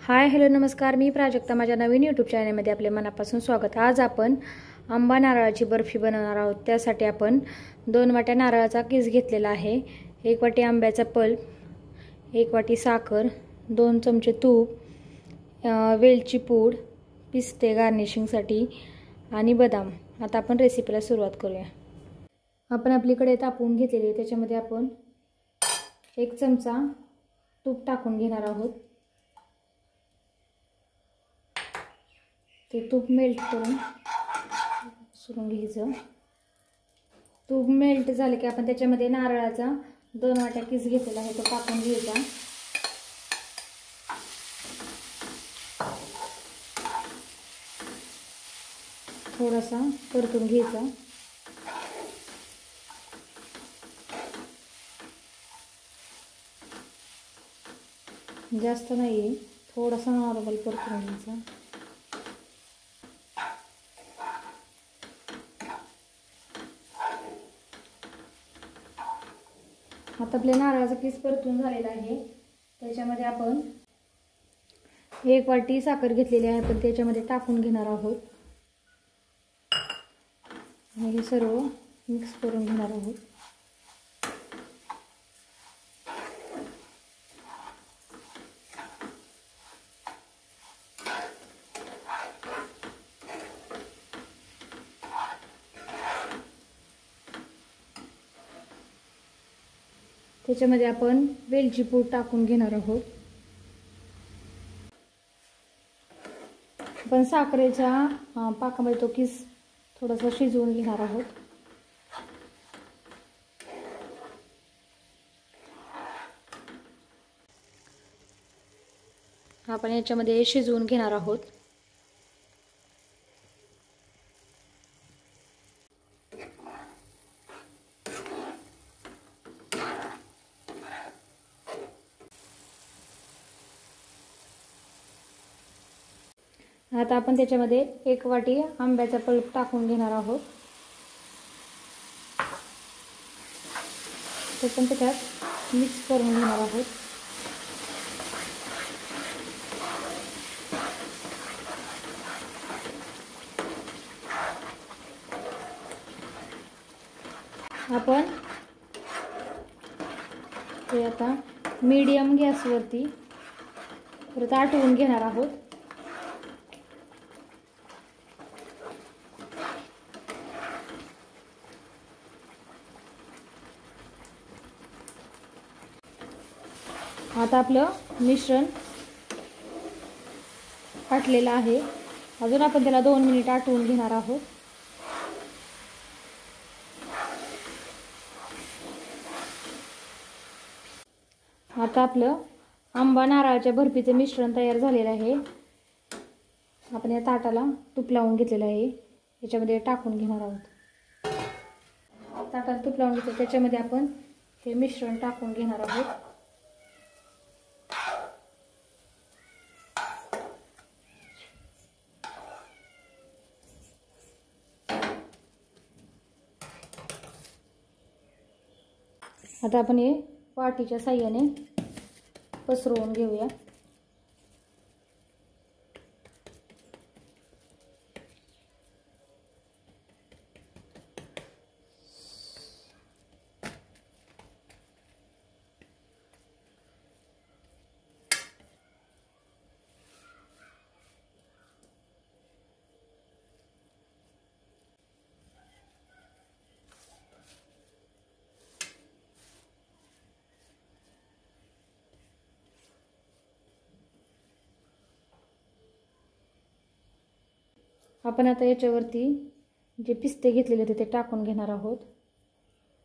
Hi hello नमस्कार, मी प्राजक्ता. माझ्या नवीन YouTube चॅनलमध्ये आपले मनापासून स्वागत. आज आपण आंबा नारळाची बर्फी बनवणार आहोत. त्यासाठी आपण 2 वाट्या नारळाचा किस घेतलेला आहे, 1 वाटी आंब्याचा पल्प, 1 वाटी साखर, 2 चमचे तूप, वेलची पूड, पिस्ते गार्निशिंगसाठी आणि बदाम. आता आपण रेसिपीला सुरुवात करूया. आपण आपली कढई तापवून घेतलेली आहे, त्याच्यामध्ये आपण 1 चमचा तूप टाकून घेणार आहोत. ते तूप मेल्ट करून घ्यायचं. तूप मेल्ट झाले की आपण त्याच्यामध्ये नारळाचा 2 वाट्या किस घेतलेला आहे तो टाकून घ्यायचा. थोडासा परतून घ्यायचा. जास्त नाही, थोडासा नॉर्मल परतून घ्यायचा. आता आपल्या नारळाचा किस परतून झालेला आहे. त्याच्यामध्ये आपण 1 वाटी साखर घेतलेली आहे, आपण त्याच्यामध्ये टाकून घेणार आहोत आणि हे सर्व मिक्स करून घेणार आहोत. त्याच्यामध्ये आपण वेलची पूड टाकून घेणार आहोत. आपण साखरेच्या पाकामध्ये तो किस थोडासा शिजवून घेणार आहोत. आपण याच्यामध्ये शिजवून घेणार आहोत. आता आपण त्याच्यामध्ये 1 वाटी आंब्याचा पल्प टाकून घेणार आहोत. ते पण त्याच्यात मिक्स करून घेणार आहोत. आपण ते आता मीडियम गॅसवरती परत आटवून घेणार आहोत. आता आपलं मिश्रण आटलेलं आहे. अजून आपण त्याला 2 मिनिट आटवून घेणार आहोत. आता आपलं आंबा नारळाच्या बर्फीचे मिश्रण तयार झालेलं आहे. आपण या ताटाला तूप लावून घेतलेलं आहे, याच्यामध्ये टाकून घेणार आहोत. ताटाला तूप लावून घेतलं, त्याच्यामध्ये आपण हे मिश्रण टाकून घेणार आहोत. आता आपण हे पाटीच्या साहाय्याने पसरवून घेऊया. आपण आता याच्यावरती जे पिस्ते घेतलेले होते ते टाकून घेणार आहोत.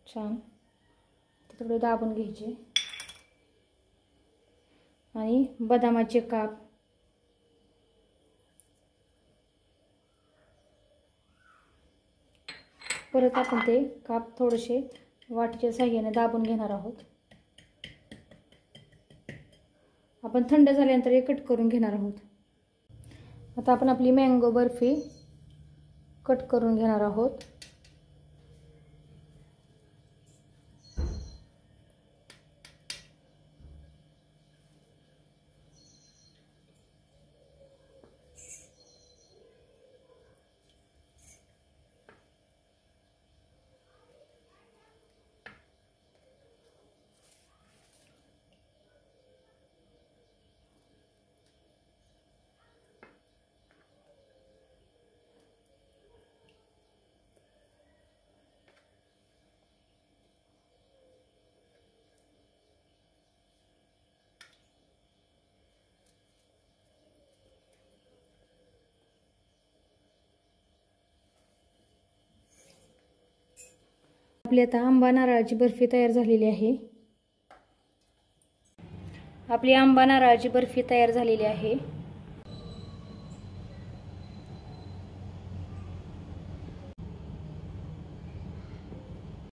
छान थोडे दाबून घ्यायचे आणि बदामाचे काप, परत आपण ते काप थोडेसे वाटीच्या साहाय्याने दाबून घेणार आहोत. आपण थंड झाल्यानंतर हे कट करून घेणार आहोत. आता आपण आपली मँगो बर्फी कट करून घेणार आहोत. आपली आता आंबा नारळाची बर्फी तयार झालेली आहे। आपली आंबा नारळाची बर्फी तयार झालेली आहे।